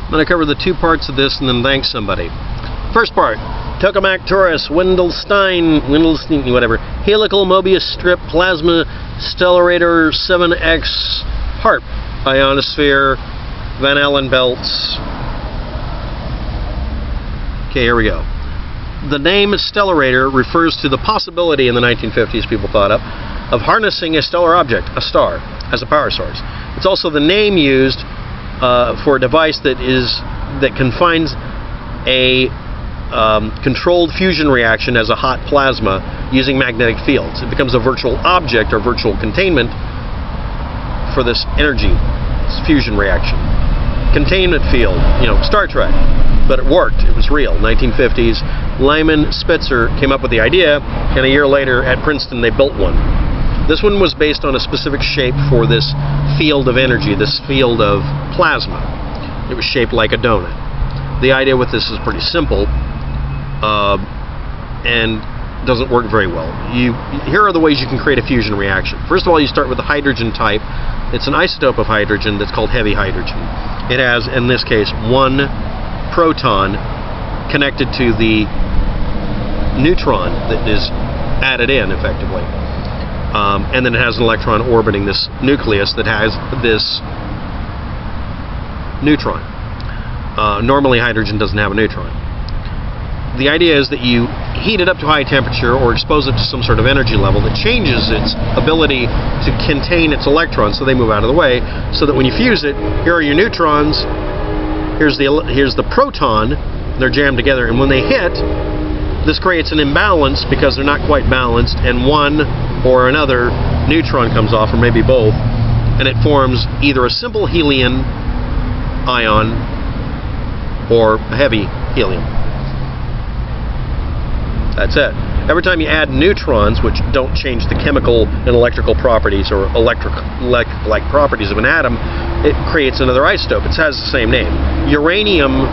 I'm going to cover the two parts of this and then thank somebody. First part, Tokamak, Torus, Wendelstein, whatever, Helical, Mobius strip, plasma, stellarator, 7X, haarp, ionosphere, Van Allen belts. Okay, here we go. The name stellarator refers to the possibility in the 1950s people thought of harnessing a stellar object, a star, as a power source. It's also the name used for a device that confines a controlled fusion reaction as a hot plasma using magnetic fields. It becomes a virtual object or virtual containment for this energy fusion reaction. Containment field, Star Trek, but it worked. It was real. 1950s, Lyman Spitzer came up with the idea, and a year later at Princeton they built one. This one was based on a specific shape for this field of energy, this field of plasma. It was shaped like a donut. The idea with this is pretty simple and doesn't work very well. Here are the ways you can create a fusion reaction. First of all, you start with the hydrogen type. It's an isotope of hydrogen that's called heavy hydrogen. It has, in this case, one proton connected to the neutron that is added in, effectively. And then it has an electron orbiting this nucleus that has this neutron. Normally hydrogen doesn't have a neutron. The idea is that you heat it up to high temperature or expose it to some sort of energy level that changes its ability to contain its electrons so they move out of the way, so that when you fuse it, here are your neutrons, here's the proton, they're jammed together, and when they hit, this creates an imbalance because they're not quite balanced, and one or another neutron comes off, or maybe both, and it forms either a simple helium ion or a heavy helium. That's it. Every time you add neutrons, which don't change the chemical and electrical properties or electric-like properties of an atom, it creates another isotope. It has the same name. Uranium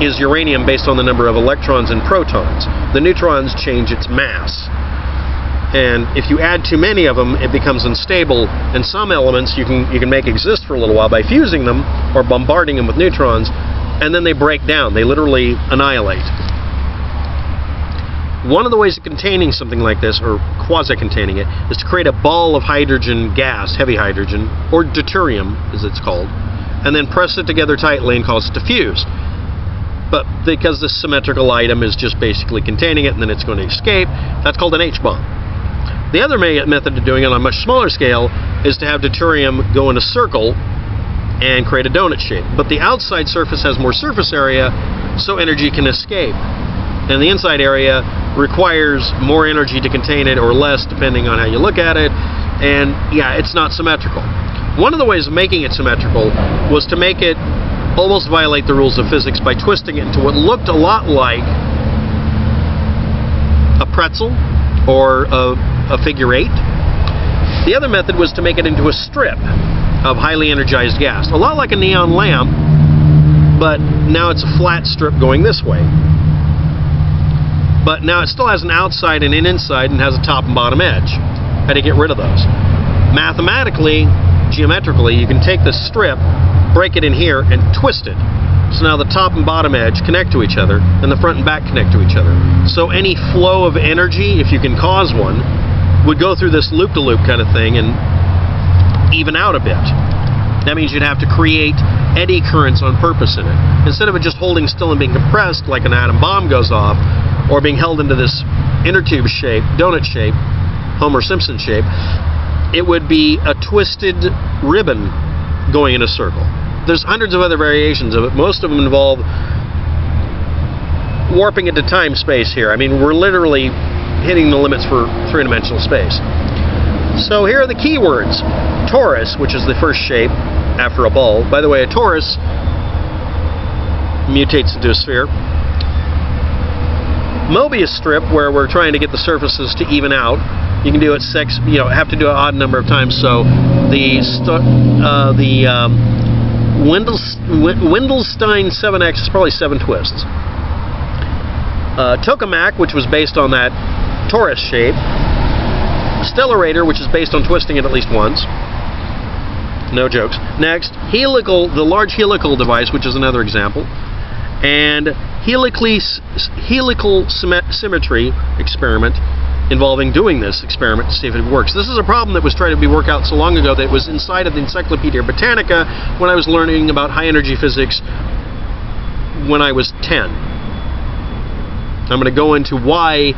is uranium based on the number of electrons and protons. The neutrons change its mass. And if you add too many of them, it becomes unstable. And some elements you can make exist for a little while by fusing them or bombarding them with neutrons, and then they break down. They literally annihilate. One of the ways of containing something like this, or quasi-containing it, is to create a ball of hydrogen gas, heavy hydrogen, or deuterium, as it's called, and then press it together tightly and cause it to fuse. But because this symmetrical item is just basically containing it and then it's going to escape, that's called an H-bomb. The other method of doing it on a much smaller scale is to have deuterium go in a circle and create a donut shape. But the outside surface has more surface area, so energy can escape. And the inside area requires more energy to contain it, or less, depending on how you look at it. And yeah, it's not symmetrical. One of the ways of making it symmetrical was to make it almost violate the rules of physics by twisting it into what looked a lot like a pretzel or a figure eight. The other method was to make it into a strip of highly energized gas, a lot like a neon lamp, but now it's a flat strip going this way. But now it still has an outside and an inside, and has a top and bottom edge. How do you get rid of those? Mathematically, geometrically, you can take this strip, break it in here, and twist it. So now the top and bottom edge connect to each other, and the front and back connect to each other. So any flow of energy, if you can cause one, would go through this loop-to-loop kind of thing and even out a bit. That means you'd have to create eddy currents on purpose in it. Instead of it just holding still and being compressed like an atom bomb goes off, or being held into this inner tube shape, donut shape, Homer Simpson shape, it would be a twisted ribbon going in a circle. There's hundreds of other variations of it. Most of them involve warping into time-space here. I mean, we're literally hitting the limits for three-dimensional space. So here are the key words. Torus, which is the first shape after a ball. By the way, a torus mutates into a sphere. Mobius strip, where we're trying to get the surfaces to even out. You can do it have to do an odd number of times. So the Wendelstein 7X is probably 7 twists. Tokamak, which was based on that torus shape. Stellarator, which is based on twisting it at least once. No jokes. Next, helical, the large helical device, which is another example, and helical symmetry experiment involving doing this experiment to see if it works. This is a problem that was trying to be worked out so long ago that it was inside of the Encyclopedia Britannica when I was learning about high-energy physics when I was 10. I'm going to go into why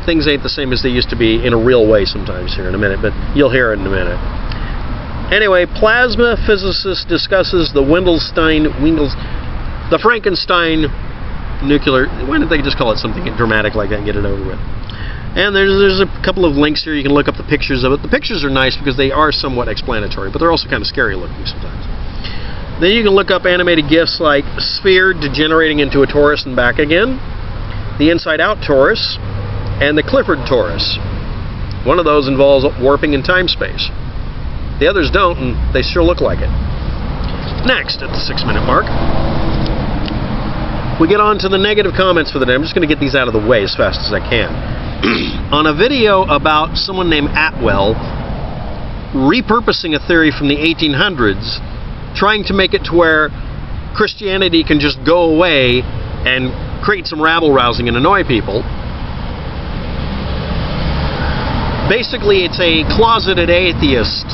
things ain't the same as they used to be in a real way sometimes here in a minute, but you'll hear it in a minute. Anyway, plasma physicist discusses the the Frankenstein nuclear. Why didn't they just call it something dramatic like that and get it over with? And there's a couple of links here. You can look up the pictures of it. The pictures are nice because they are somewhat explanatory, but they're also kind of scary looking sometimes. Then you can look up animated GIFs like Sphere degenerating into a torus and back again, the Inside Out torus, and the Clifford torus. One of those involves warping in time-space. The others don't, and they sure look like it. Next, at the 6-minute mark, we get on to the negative comments for the day. I'm just going to get these out of the way as fast as I can. On a video about someone named Atwell repurposing a theory from the 1800s, trying to make it to where Christianity can just go away and create some rabble-rousing and annoy people. Basically, it's a closeted atheist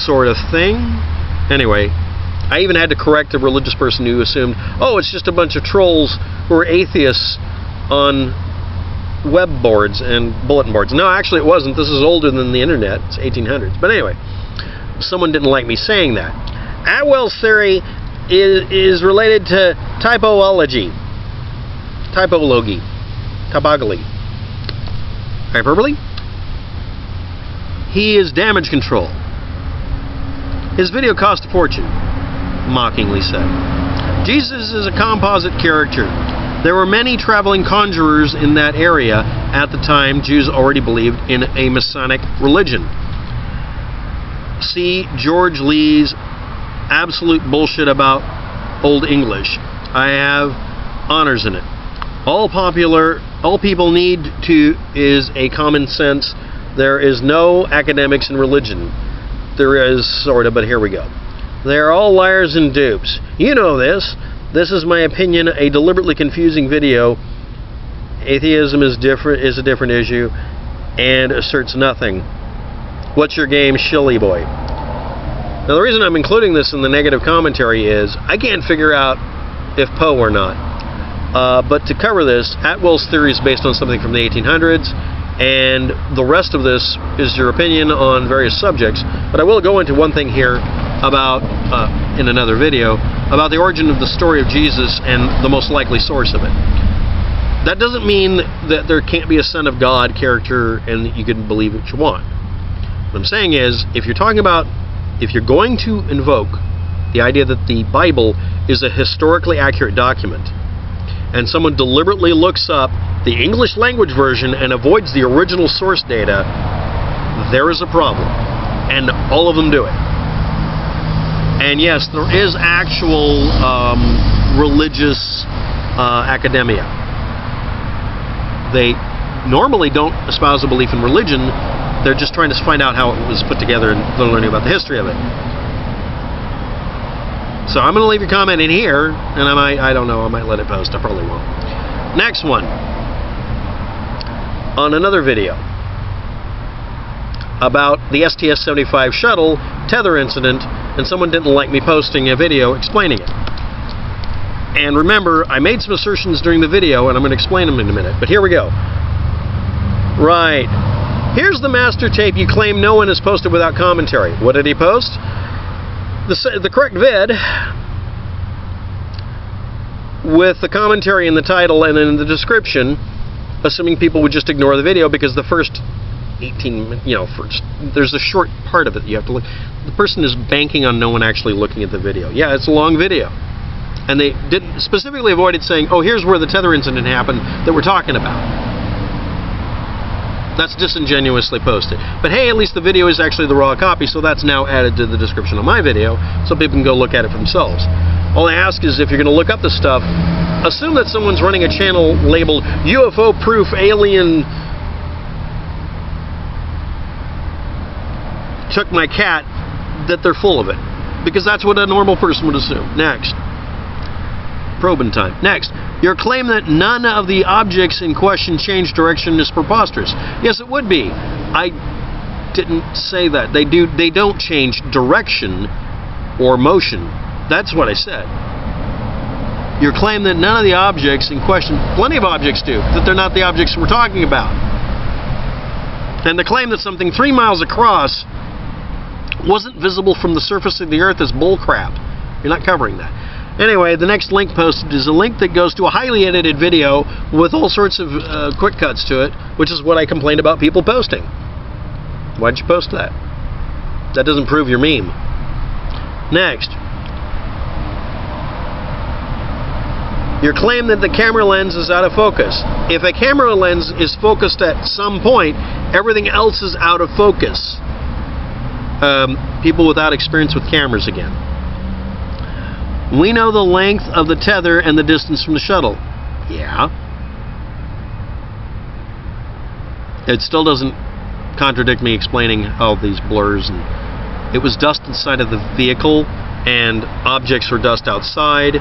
sort of thing. Anyway, I even had to correct a religious person who assumed, oh, it's just a bunch of trolls who are atheists on web boards and bulletin boards. No, actually it wasn't. This is older than the internet. It's 1800s. But anyway, someone didn't like me saying that. Atwell's theory is related to typology. Hyperbole? He is damage control. His video cost a fortune, mockingly said. Jesus is a composite character. There were many traveling conjurers in that area at the time. Jews already believed in a Masonic religion. See George Lee's absolute bullshit about Old English. I have honors in it. All people need to is a common sense. There is no academics in religion. There is, sort of, but here we go. They're all liars and dupes. You know this. This is my opinion, a deliberately confusing video. Atheism is a different issue and asserts nothing. What's your game, shilly boy? Now the reason I'm including this in the negative commentary is I can't figure out if Poe or not. But to cover this, Atwell's theory is based on something from the 1800s, and the rest of this is your opinion on various subjects. But I will go into one thing here about, in another video, about the origin of the story of Jesus and the most likely source of it. That doesn't mean that there can't be a Son of God character and that you can believe what you want. What I'm saying is, if you're going to invoke the idea that the Bible is a historically accurate document, and someone deliberately looks up the English language version and avoids the original source data, there is a problem. And all of them do it. And yes, there is actual religious academia. They normally don't espouse a belief in religion. They're just trying to find out how it was put together and they're learning about the history of it. So I'm going to leave your comment in here, and I don't know, I might let it post. I probably won't. Next one. On another video about the STS-75 shuttle tether incident, and someone didn't like me posting a video explaining it. And remember, I made some assertions during the video, and I'm going to explain them in a minute. But here we go. Right. Here's the master tape you claim no one has posted without commentary. What did he post? The correct vid with the commentary in the title and in the description, assuming people would just ignore the video because the first 18, there's a short part of it that you have to look. The person is banking on no one actually looking at the video. Yeah, it's a long video. And they specifically avoided saying, oh, here's where the tether incident happened that we're talking about. That's disingenuously posted. But hey, at least the video is actually the raw copy, so that's now added to the description of my video, so people can go look at it for themselves. All I ask is, if you're going to look up this stuff, assume that someone's running a channel labeled UFO-proof alien took my cat that they're full of it, because that's what a normal person would assume. Next. Probing time. Next. Your claim that none of the objects in question change direction is preposterous. Yes, it would be. I didn't say that. They don't change direction or motion. That's what I said. Your claim that none of the objects in question, plenty of objects do, that they're not the objects we're talking about. And the claim that something 3 miles across wasn't visible from the surface of the Earth is bullcrap. You're not covering that. Anyway, the next link posted is a link that goes to a highly edited video with all sorts of quick cuts to it, which is what I complained about people posting. Why'd you post that? That doesn't prove your meme. Next. Your claim that the camera lens is out of focus. If a camera lens is focused at some point, everything else is out of focus. People without experience with cameras again. We know the length of the tether and the distance from the shuttle. Yeah. It still doesn't contradict me explaining all these blurs. And it was dust inside of the vehicle, and objects were dust outside.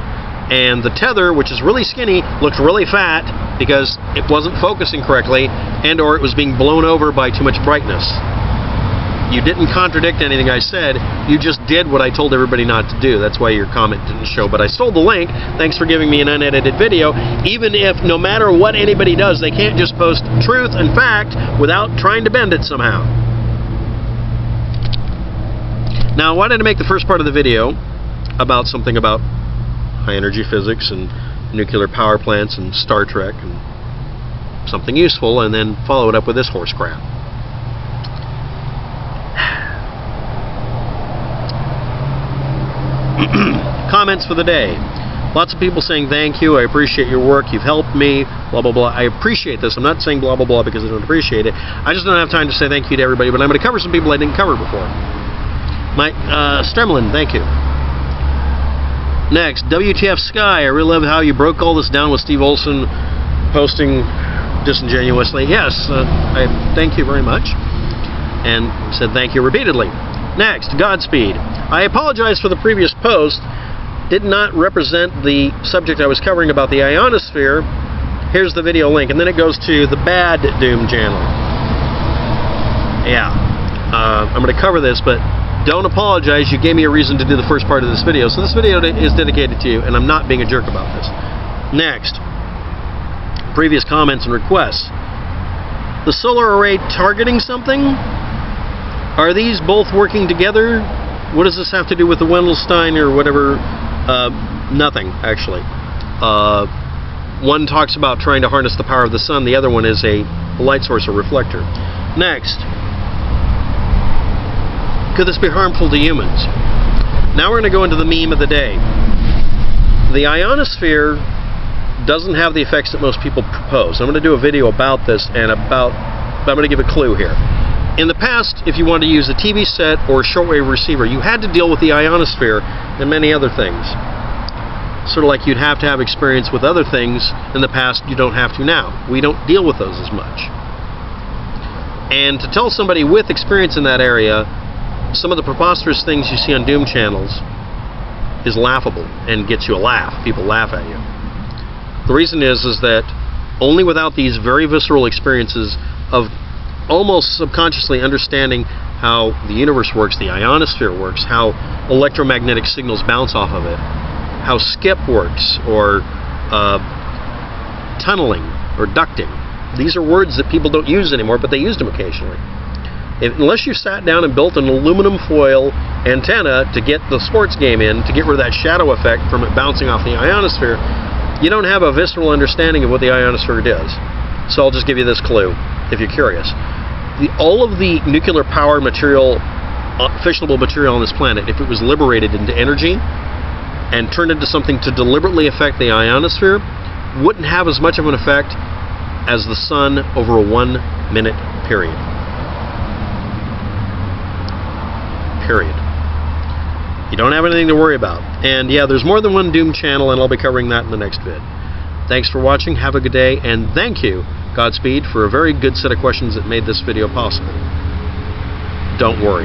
And the tether, which is really skinny, looked really fat because it wasn't focusing correctly, and or it was being blown over by too much brightness. You didn't contradict anything I said. You just did what I told everybody not to do. That's why your comment didn't show. But I stole the link. Thanks for giving me an unedited video. Even if, no matter what anybody does, they can't just post truth and fact without trying to bend it somehow. Now, why did I make the first part of the video about something about high-energy physics and nuclear power plants and Star Trek and something useful, and then follow it up with this horse crap? Comments for the day. Lots of people saying thank you, I appreciate your work, you've helped me, blah blah blah. I appreciate this. I'm not saying blah blah blah because I don't appreciate it. I just don't have time to say thank you to everybody, but I'm going to cover some people I didn't cover before. Mike Stremlin, thank you. Next, WTF Sky, I really love how you broke all this down with Steve Olson posting disingenuously. Yes, I thank you very much, and said thank you repeatedly. Next, Godspeed. I apologize for the previous post. Did not represent the subject I was covering about the ionosphere. Here's the video link, and then it goes to the Bad Doom channel. Yeah, I'm going to cover this, but don't apologize. You gave me a reason to do the first part of this video, so this video is dedicated to you, and I'm not being a jerk about this. Next, previous comments and requests. The solar array targeting something? Are these both working together? What does this have to do with the Wendelstein or whatever? Nothing, actually. One talks about trying to harness the power of the sun. The other one is a light source or reflector. Next. Could this be harmful to humans? Now we're going to go into the meme of the day. The ionosphere doesn't have the effects that most people propose. I'm going to do a video about this and about... I'm going to give a clue here. In the past, if you wanted to use a TV set or a shortwave receiver, you had to deal with the ionosphere and many other things. Sort of like you'd have to have experience with other things in the past you don't have to now. We don't deal with those as much. And to tell somebody with experience in that area some of the preposterous things you see on Doom channels is laughable and gets you a laugh. People laugh at you. The reason is that only without these very visceral experiences of almost subconsciously understanding how the universe works, the ionosphere works, how electromagnetic signals bounce off of it, how skip works, or tunneling, or ducting. These are words that people don't use anymore, but they used them occasionally. Unless you sat down and built an aluminum foil antenna to get the sports game in, to get rid of that shadow effect from it bouncing off the ionosphere, you don't have a visceral understanding of what the ionosphere does. So I'll just give you this clue, if you're curious. All of the nuclear power material, fissionable material on this planet, if it was liberated into energy and turned into something to deliberately affect the ionosphere, wouldn't have as much of an effect as the sun over a 1 minute period. You don't have anything to worry about. And yeah, there's more than one Doom channel, and I'll be covering that in the next vid. Thanks for watching, have a good day, and thank you, Godspeed, for a very good set of questions that made this video possible. Don't worry.